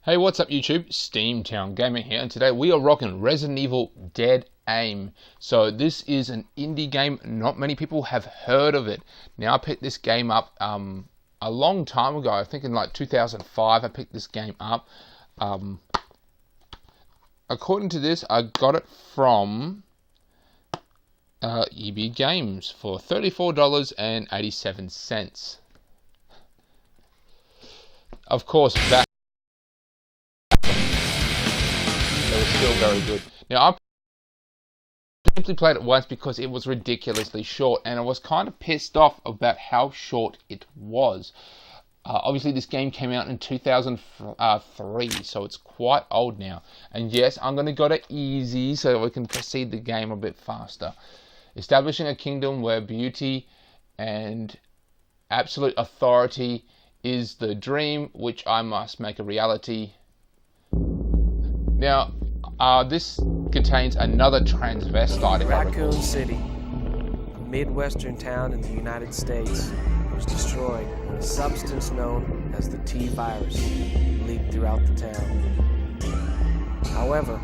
Hey, what's up YouTube? steamtowngamer here, and today we are rocking Resident Evil Dead Aim. So this is an indie game, not many people have heard of it. Now I picked this game up a long time ago, I think in like 2005 I picked this game up. According to this, I got it from EB Games for $34.87. Of course, back it was still very good. Now, I simply played it once because it was ridiculously short, and I was kind of pissed off about how short it was. Obviously, this game came out in 2003, so it's quite old now. And yes, I'm going to go to easy so we can proceed the game a bit faster. Establishing a kingdom where beauty and absolute authority is the dream, which I must make a reality. Now, this contains another transvestite. Raccoon City, a Midwestern town in the United States, was destroyed when a substance known as the T-virus leaked throughout the town. However,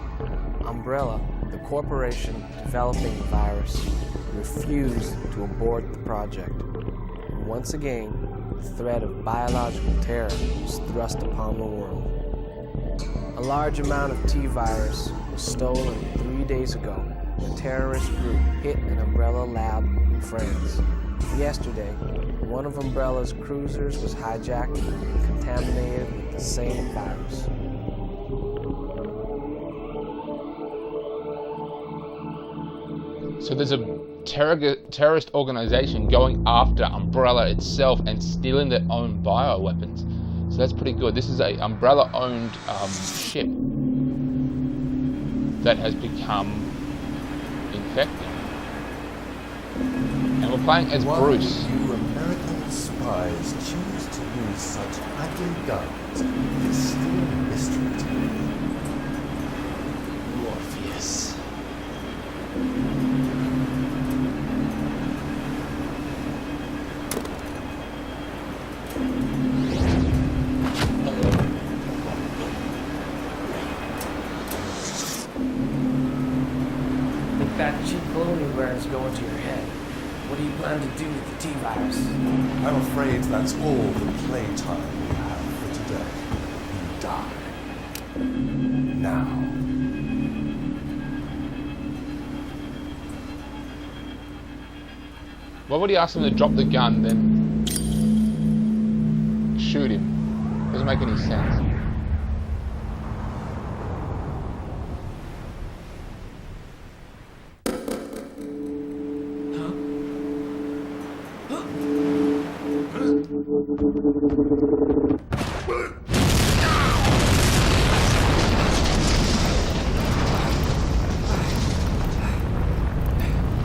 Umbrella, the corporation developing the virus, refused to abort the project. And once again, the threat of biological terror was thrust upon the world. A large amount of T-virus was stolen 3 days ago when a terrorist group hit an Umbrella lab in France. Yesterday, one of Umbrella's cruisers was hijacked and contaminated with the same virus. So there's a terrorist organization going after Umbrella itself and stealing their own bioweapons. So that's pretty good. This is a Umbrella-owned ship that has become infected. And we're playing as Bruce. Why do you American spies choose to use such ugly guns is still a mystery to me. Morpheus. That cheap baloney burns go into your head. What do you plan to do with the T-virus? I'm afraid that's all the playtime we have for today. You die. Now. Why would he ask him to drop the gun, then shoot him? Doesn't make any sense.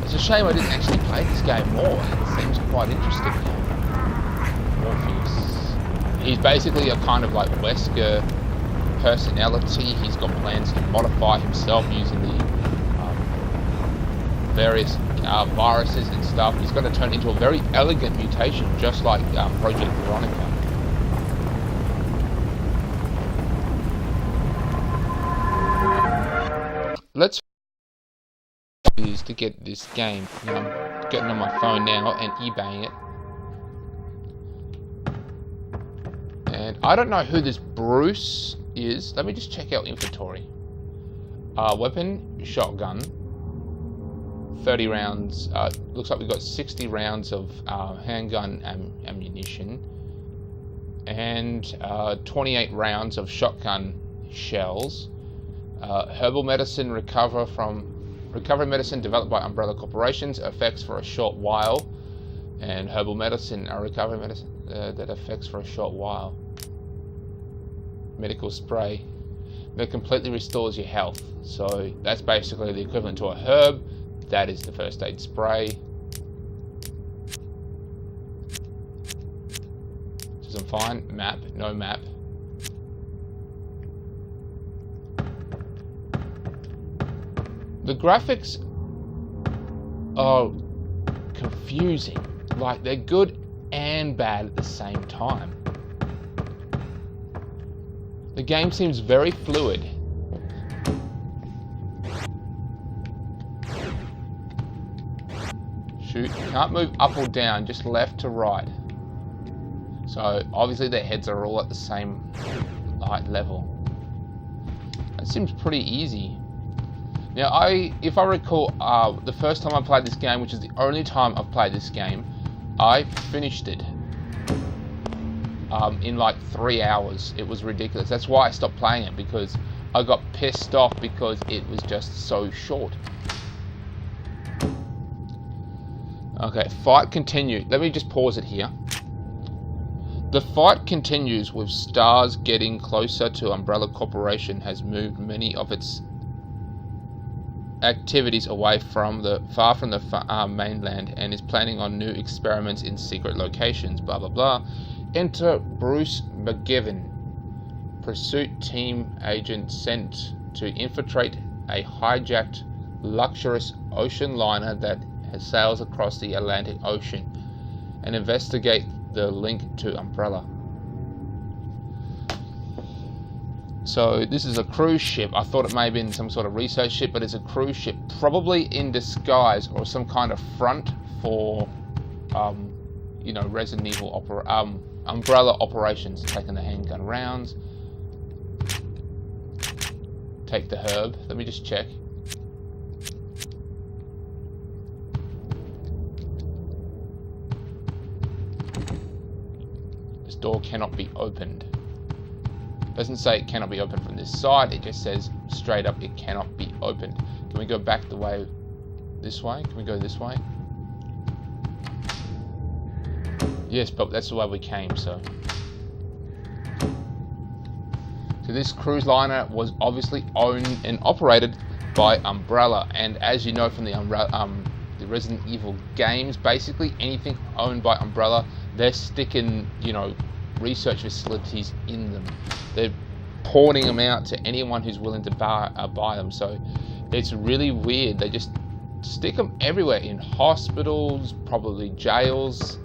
It's a shame I didn't actually play this game more. It seems quite interesting now. Morpheus. He's basically a kind of like Wesker personality. He's got plans to modify himself using the various viruses and stuff. He's going to turn into a very elegant mutation, just like Project Veronica. Let's use to get this game. You know, I'm getting on my phone now and eBaying it. And I don't know who this Bruce is. Let me just check out inventory. Weapon, shotgun. 30 rounds, looks like we've got 60 rounds of handgun ammunition and 28 rounds of shotgun shells. Herbal medicine, recovery medicine developed by Umbrella Corporations, effects for a short while. And herbal medicine, recovery medicine that affects for a short while. Medical spray that completely restores your health. So that's basically the equivalent to a herb. That is the first aid spray. Says I'm fine. Map, no map. The graphics are confusing. Like, they're good and bad at the same time. The game seems very fluid. Shoot, you can't move up or down, just left to right. So obviously their heads are all at the same height level. That seems pretty easy. Now, if I recall, the first time I played this game, which is the only time I've played this game, I finished it in like 3 hours. It was ridiculous. That's why I stopped playing it, because I got pissed off because it was just so short. Okay, fight continued. Let me just pause it here. The fight continues with Stars getting closer to Umbrella Corporation has moved many of its activities away from far from the mainland and is planning on new experiments in secret locations, blah blah blah. Enter Bruce McGivern, pursuit team agent sent to infiltrate a hijacked luxurious ocean liner that sails across the Atlantic Ocean and investigate the link to Umbrella. So this is a cruise ship. I thought it may have been some sort of research ship, but it's a cruise ship, probably in disguise or some kind of front for, you know, Resident Evil Umbrella operations, taking the handgun rounds. Take the herb. Let me just check. This door cannot be opened. It doesn't say it cannot be opened from this side, it just says straight up it cannot be opened. Can we go back the way, this way? Can we go this way? Yes, but that's the way we came, so. So this cruise liner was obviously owned and operated by Umbrella, and as you know from the Resident Evil games, basically anything owned by Umbrella, they're sticking, you know, research facilities in them. They're porting them out to anyone who's willing to buy them. So it's really weird. They just stick them everywhere, in hospitals, probably jails.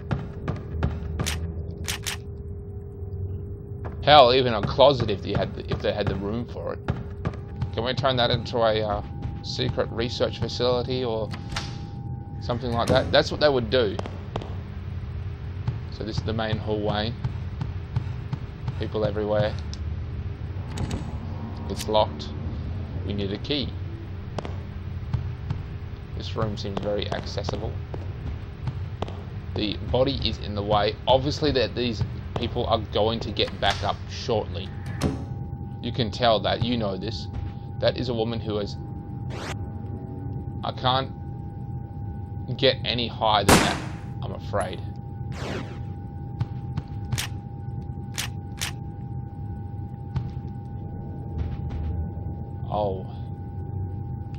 Hell, even a closet if they had the room for it. Can we turn that into a secret research facility or something like that? That's what they would do. So this is the main hallway. People everywhere. It's locked. We need a key. This room seems very accessible. The body is in the way. Obviously that these people are going to get back up shortly. You can tell that. You know this. That is a woman who is... I can't get any higher than that, I'm afraid. Oh,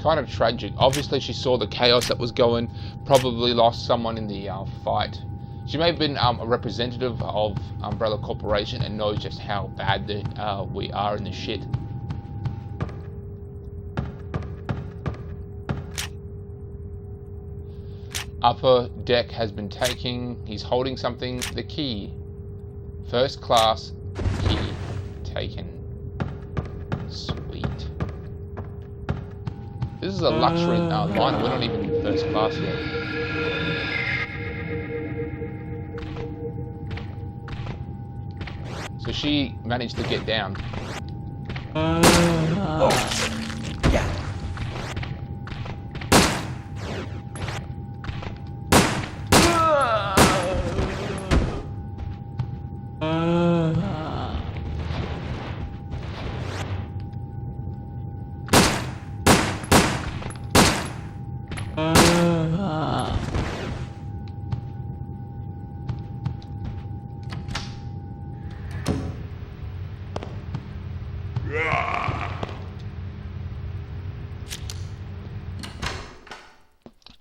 kind of tragic. Obviously she saw the chaos that was going, probably lost someone in the fight. She may have been a representative of Umbrella Corporation and knows just how bad we are in the shit. Upper deck has been taken. He's holding something. The key. First class key taken. Sweet. This is a luxury liner. We're not even in first class yet. So she managed to get down. Oh. Yeah.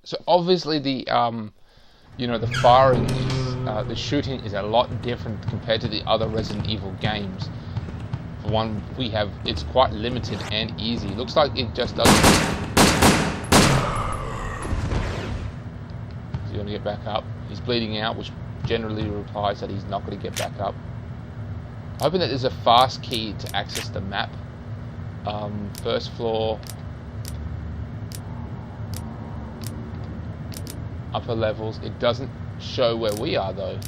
So obviously the you know, the firing is, the shooting is a lot different compared to the other Resident Evil games. For one, it's quite limited and easy. Looks like it just doesn't. He's going to get back up. He's bleeding out, which generally implies that he's not going to get back up. Hoping that there's a fast key to access the map. First floor. Upper levels. It doesn't show where we are though.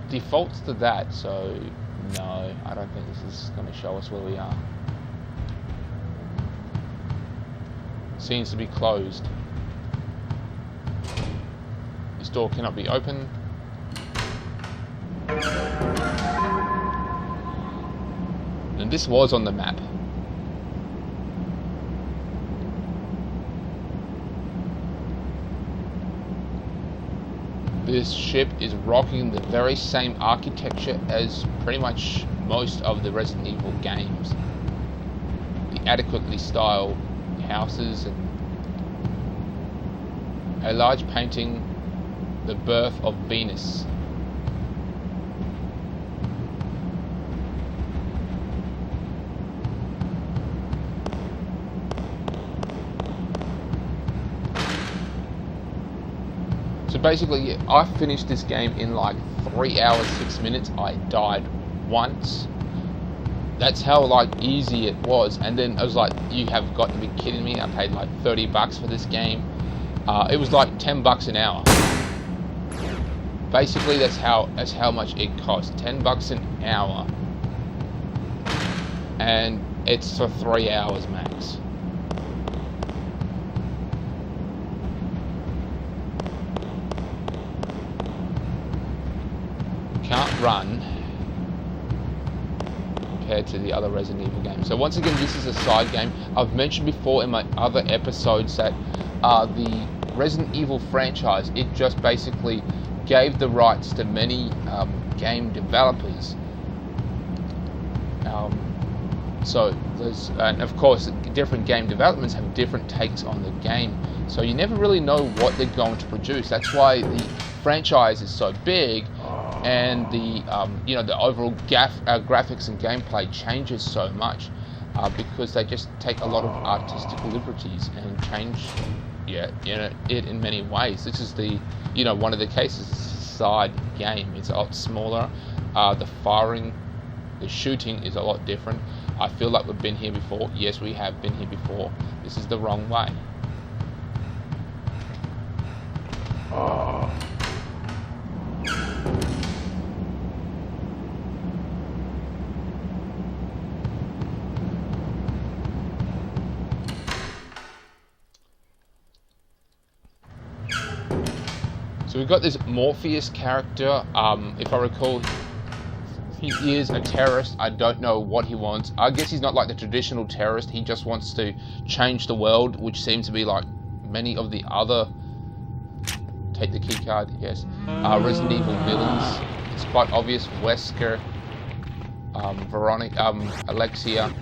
Defaults to that, so no, I don't think this is going to show us where we are. Seems to be closed. This door cannot be opened. And this was on the map. This ship is rocking the very same architecture as pretty much most of the Resident Evil games. The adequately styled houses and a large painting, The Birth of Venus. So basically, I finished this game in like 3 hours, 6 minutes. I died once. That's how like easy it was. And then I was like, you have got to be kidding me. I paid like $30 for this game. It was like $10 an hour. Basically, that's how much it cost. $10 an hour. And it's for 3 hours max. Can't run compared to the other Resident Evil games. So once again, this is a side game. I've mentioned before in my other episodes that the Resident Evil franchise, it just basically gave the rights to many game developers. So there's, and of course, different game developments have different takes on the game. So you never really know what they're going to produce. That's why the franchise is so big. And the the overall graphics and gameplay changes so much because they just take a lot of artistic liberties and change it in many ways. This is the one of the cases. It's a side game. It's a lot smaller. The firing, the shooting is a lot different. I feel like we've been here before. Yes, we have been here before. This is the wrong way. So we've got this Morpheus character. If I recall, he is a terrorist. I don't know what he wants. I guess he's not like the traditional terrorist. He just wants to change the world, which seems to be like many of the other... Take the key card, yes. Resident Evil villains. It's quite obvious. Wesker, Veronica, Alexia.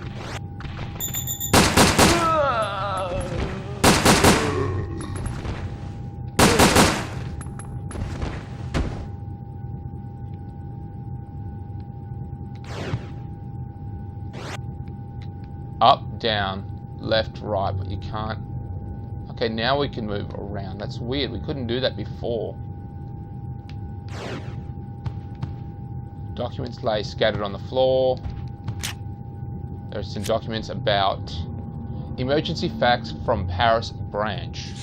Up, down, left, right, but you can't. Okay, now we can move around. That's weird. We couldn't do that before. Documents lay scattered on the floor. There are some documents about emergency facts from Paris branch.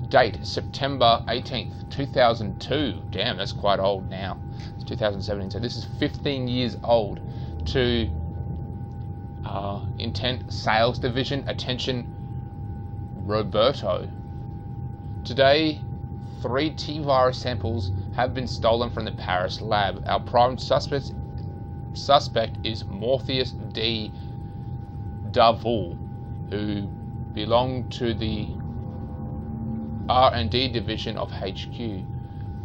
Date, September 18th, 2002. Damn, that's quite old now. It's 2017, so this is 15 years old. To Intent Sales Division, attention, Roberto. Today, 3 T-virus samples have been stolen from the Paris lab. Our prime suspect is Morpheus D. Davul, who belonged to the R&D division of HQ.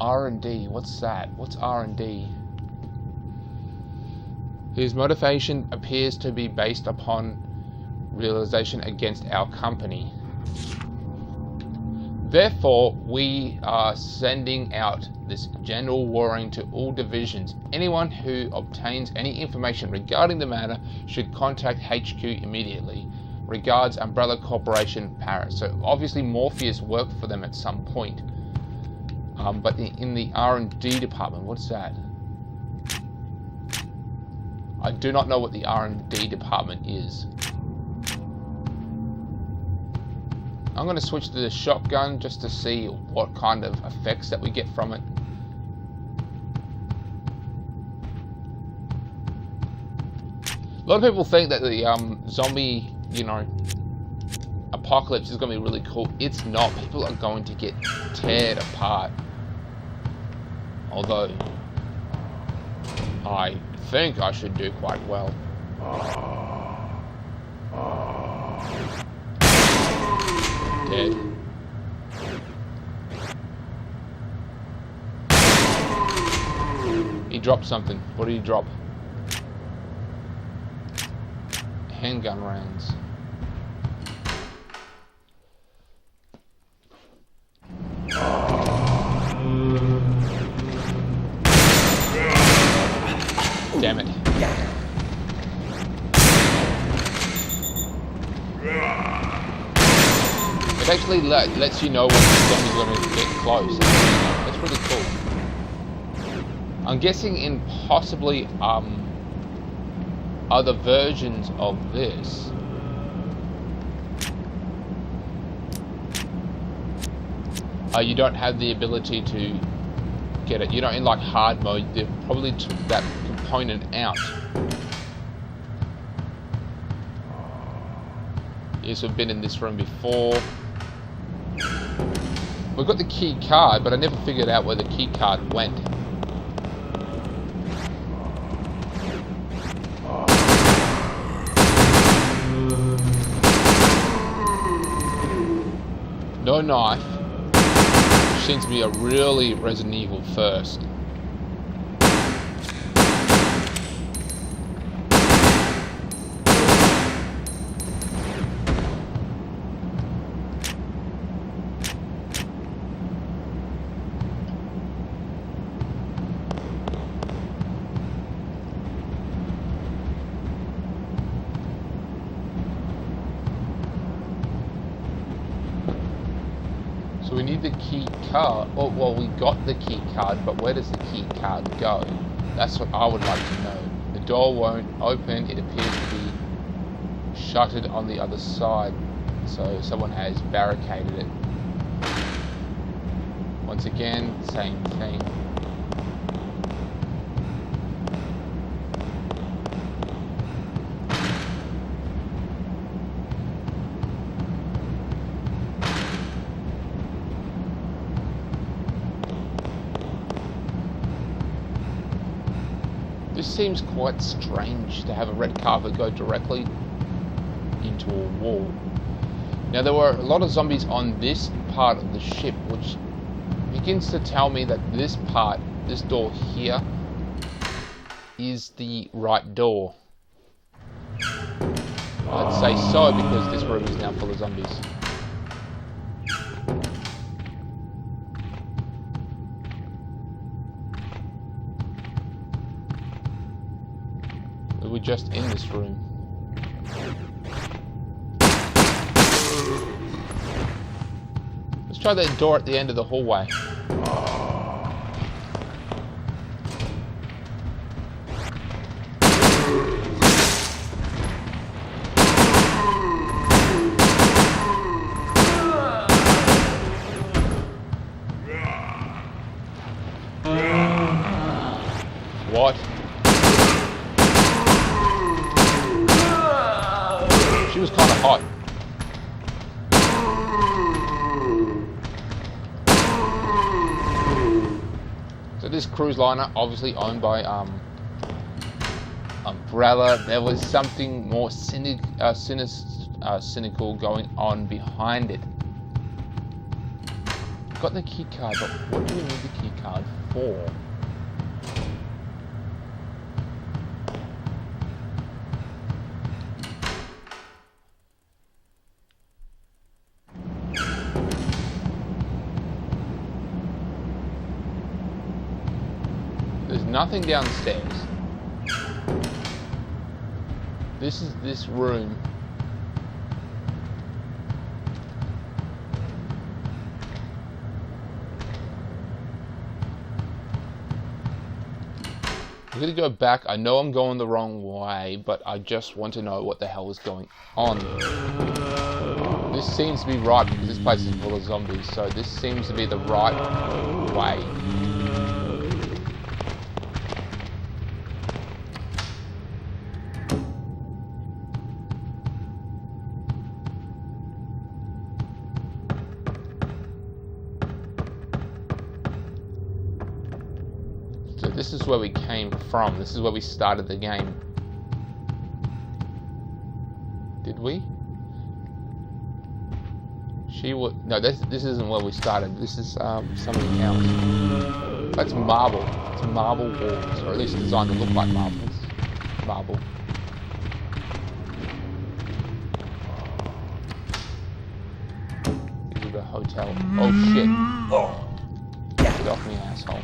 R&D, what's that? What's R&D? His motivation appears to be based upon realization against our company. Therefore, we are sending out this general warning to all divisions. Anyone who obtains any information regarding the matter should contact HQ immediately. Regards, Umbrella Corporation, Paris. So obviously Morpheus worked for them at some point. But in the R&D department, what's that? I do not know what the R&D department is. I'm going to switch to the shotgun just to see what kind of effects that we get from it. A lot of people think that the zombie, you know, apocalypse is going to be really cool. It's not. People are going to get teared apart. Although, I think I should do quite well. Dead. He dropped something. What did he drop? Handgun rounds. Damn it. It actually lets you know when the zombie's going to get close. That's pretty cool. I'm guessing in possibly other versions of this, you don't have the ability to get it. You know, in like hard mode, they probably took that component out. Yes, we've been in this room before. We've got the key card, but I never figured out where the key card went. No knife. Which seems to be a really Resident Evil first. So we need the key card. Oh, well, we got the key card, but where does the key card go? That's what I would like to know. The door won't open. It appears to be shuttered on the other side. So someone has barricaded it. Once again, same thing. This seems quite strange to have a red carpet go directly into a wall. Now, there were a lot of zombies on this part of the ship, which begins to tell me that this part, this door here, is the right door. I'd say so because this room is now full of zombies. We're just in this room. Let's try that door at the end of the hallway. What? She was kind of hot. So this cruise liner, obviously owned by Umbrella. There was something more cynical going on behind it. Got the key card, but what do we need the key card for? There's nothing downstairs. This is this room. I'm gonna go back. I know I'm going the wrong way, but I just want to know what the hell is going on. This seems to be right because this place is full of zombies, so this seems to be the right way. So this is where we came from. This is where we started the game. Did we? No, this isn't where we started. This is something else. That's marble. It's marble walls, or at least designed to look like marbles. Marble. This is the hotel. Oh shit. Oh. Get off me, asshole.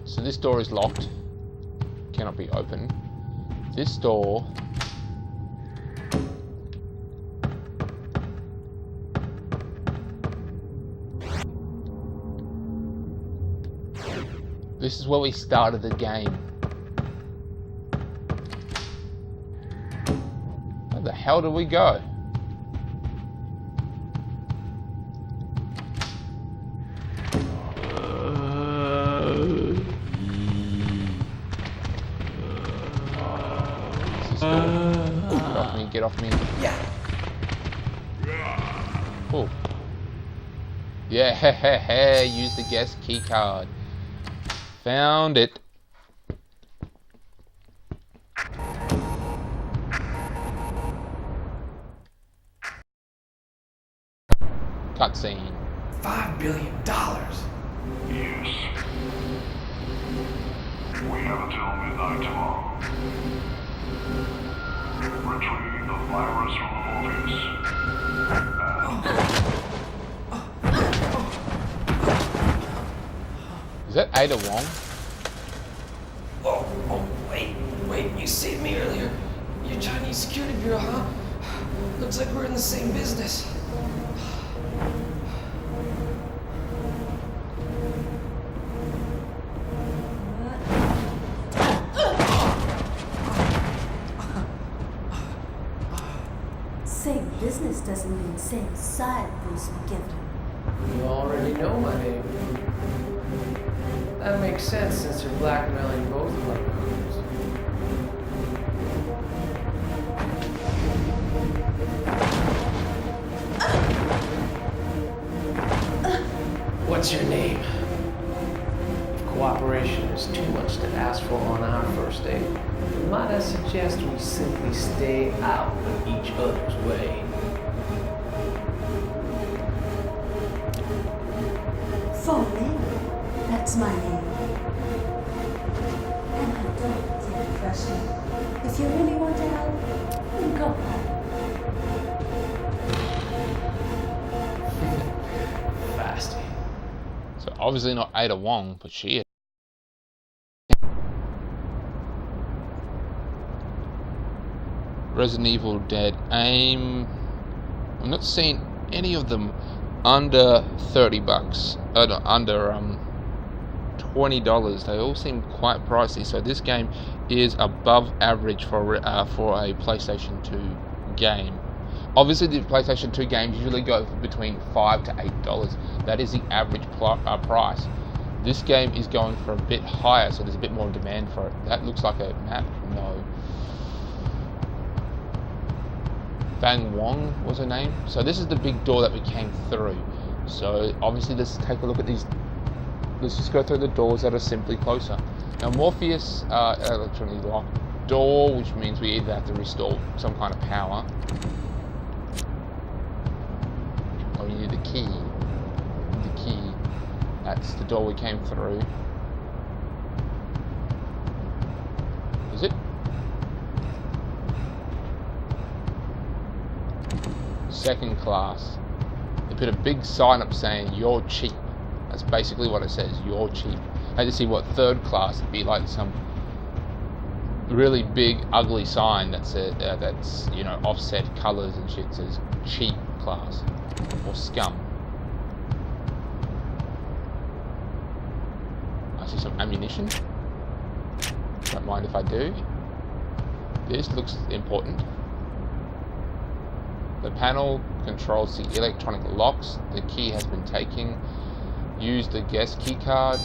So this door is locked, cannot be opened. This door this is where we started the game. Where the hell did we go? Get off me. Yeah. Oh. Yeah, use the guest key card. Found it. Cutscene. $5 billion. Yes. We have until midnight tomorrow. Retrieve the virus from the Morpheus. Is that Ada Wong? Oh, wait, you saved me earlier. You're Chinese security bureau, huh? Looks like we're in the same business. Same business doesn't mean same side, Bruce McGivern. You already know my name. That makes sense since you're blackmailing both of our brothers. What's your name? If cooperation is too much to ask for on our first date, might I suggest we simply stay out of each other's way? Falling, that's my name. And I don't take pressure. If you really want to help, then go ahead. Fasty. So obviously not Ada Wong, but she is. Resident Evil Dead. I'm not seeing any of them under $30. No, under $20. They all seem quite pricey. So this game is above average for a PlayStation 2 game. Obviously, the PlayStation 2 games usually go for between $5 to $8. That is the average price. This game is going for a bit higher, so there's a bit more demand for it. That looks like a map. No. Fang Wong was her name. So this is the big door that we came through. So obviously let's take a look at these. Let's just go through the doors that are simply closer. Now Morpheus electronically locked door, which means we either have to restore some kind of power, or you need the key. The key. That's the door we came through. Is it? Second class. They put a big sign up saying you're cheap. That's basically what it says. You're cheap. I had to see what third class would be, like some really big ugly sign that's you know, offset colors and shit, says cheap class or scum. I see some ammunition. Don't mind if I do. This looks important. The panel controls the electronic locks. The key has been taken. Use the guest key card.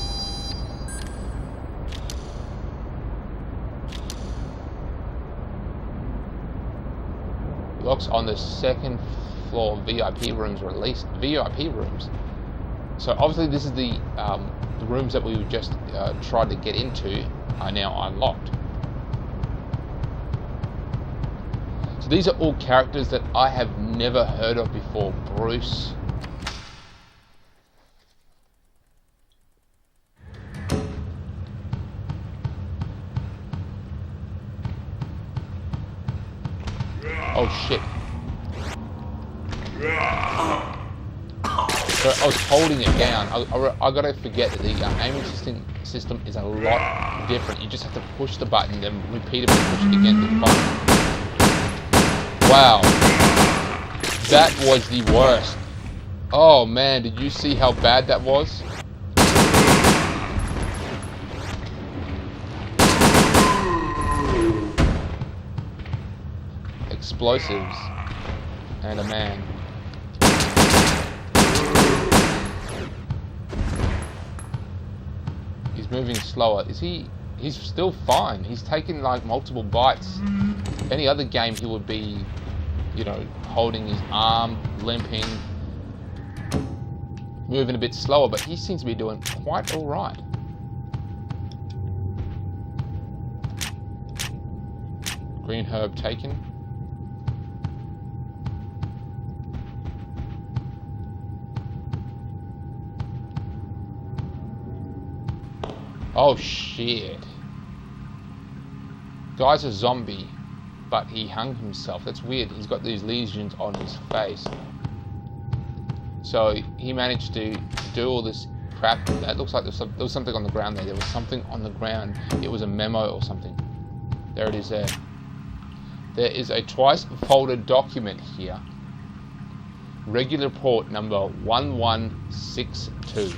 Locks on the second floor VIP rooms released. VIP rooms. So obviously this is the rooms that we just tried to get into are now unlocked. So these are all characters that I have never heard of before. Bruce. Oh shit. So I was holding it down. I gotta forget that the aiming system is a lot different. You just have to push the button, then repeatedly push it again to the button. Wow. That was the worst. Oh man, did you see how bad that was? Explosives and a man. He's moving slower. Is he? He's still fine. He's taken like multiple bites. Any other game he would be, you know, holding his arm, limping, moving a bit slower, but he seems to be doing quite all right. Green herb taken. Oh shit. Guy's a zombie, but he hung himself. That's weird. He's got these lesions on his face. So he managed to do all this crap. That looks like there was something on the ground there. There was something on the ground. It was a memo or something. There it is there. There is a twice folded document here. Regular report number 1162.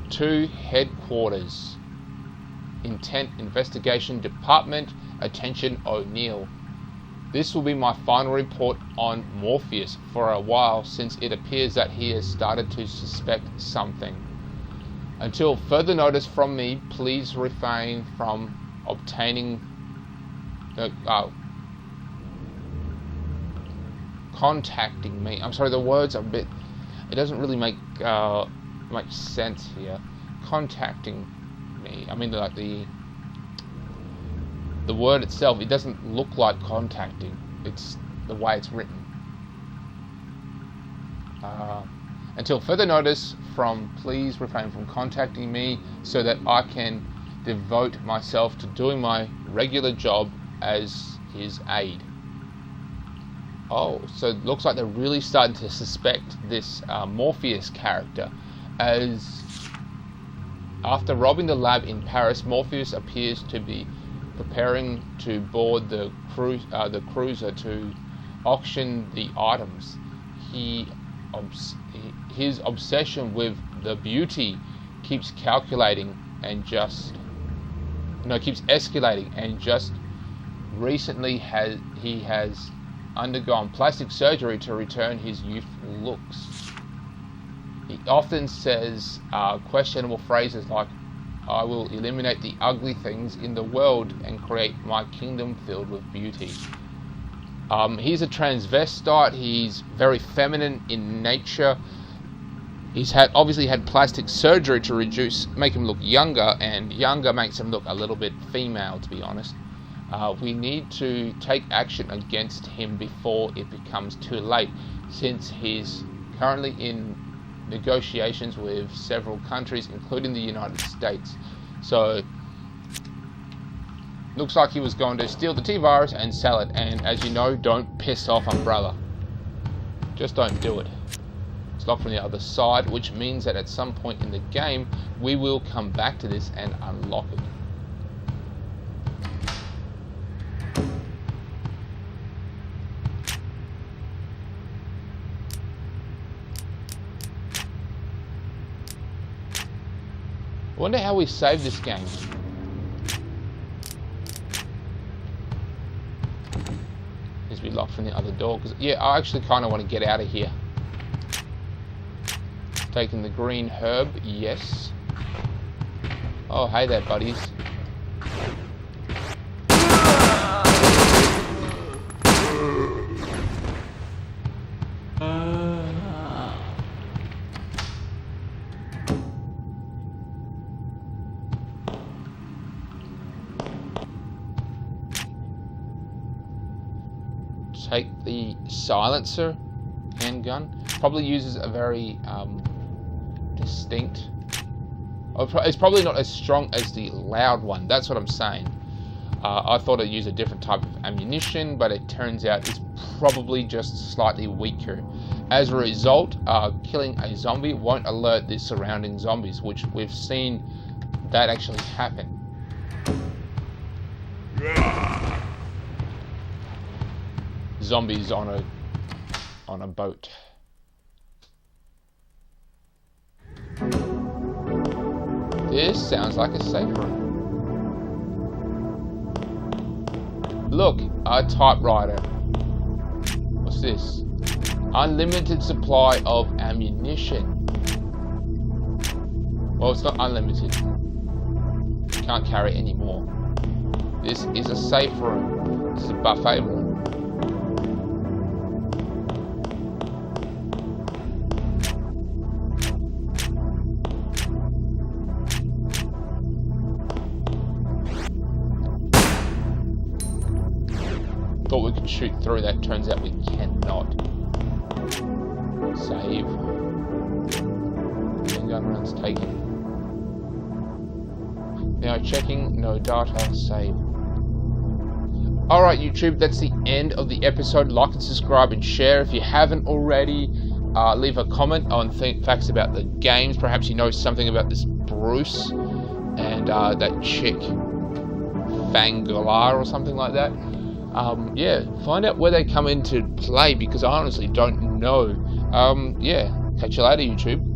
To headquarters. Intent Investigation Department. Attention O'Neill. This will be my final report on Morpheus for a while, since it appears that he has started to suspect something. Until further notice from me, please refrain from obtaining contacting me. I'm sorry, the words are a bit, it doesn't really make much sense here. Contacting me. I mean, like the word itself, it doesn't look like contacting. It's the way it's written. Until further notice from, please refrain from contacting me so that I can devote myself to doing my regular job as his aide. Oh, so it looks like they're really starting to suspect this Morpheus character, as after robbing the lab in Paris, Morpheus appears to be preparing to board the cruiser to auction the items. His obsession with the beauty keeps escalating, and just recently he has undergone plastic surgery to return his youthful looks. He often says questionable phrases like, I will eliminate the ugly things in the world and create my kingdom filled with beauty. He's a transvestite. He's very feminine in nature. He's obviously had plastic surgery to make him look younger, and younger makes him look a little bit female, to be honest. We need to take action against him before it becomes too late, since he's currently in negotiations with several countries, including the United States. So looks like he was going to steal the T-virus and sell it. And as you know, don't piss off Umbrella. Just don't do it. It's locked from the other side, which means that at some point in the game, we will come back to this and unlock it. I wonder how we save this game. Needs to be locked from the other door, because yeah, I actually kind of want to get out of here. Taking the green herb, yes. Oh, hey there, buddies. Take the silencer handgun. Probably uses a very distinct. It's probably not as strong as the loud one. That's what I'm saying. I thought it'd use a different type of ammunition, but it turns out it's probably just slightly weaker. As a result, killing a zombie won't alert the surrounding zombies, which we've seen that actually happen. Zombies on a boat. This sounds like a safe room. Look, a typewriter. What's this? Unlimited supply of ammunition. Well, it's not unlimited. You can't carry any more. This is a safe room. This is a buffet room. Thought we could shoot through that, turns out we cannot. Save. Gun rounds taken. Now checking, no data, save. Alright YouTube, that's the end of the episode. Like and subscribe and share if you haven't already. Leave a comment on facts about the games. Perhaps you know something about this Bruce and that chick Fangala or something like that. Yeah, find out where they come into play, because I honestly don't know. Yeah, catch you later, YouTube.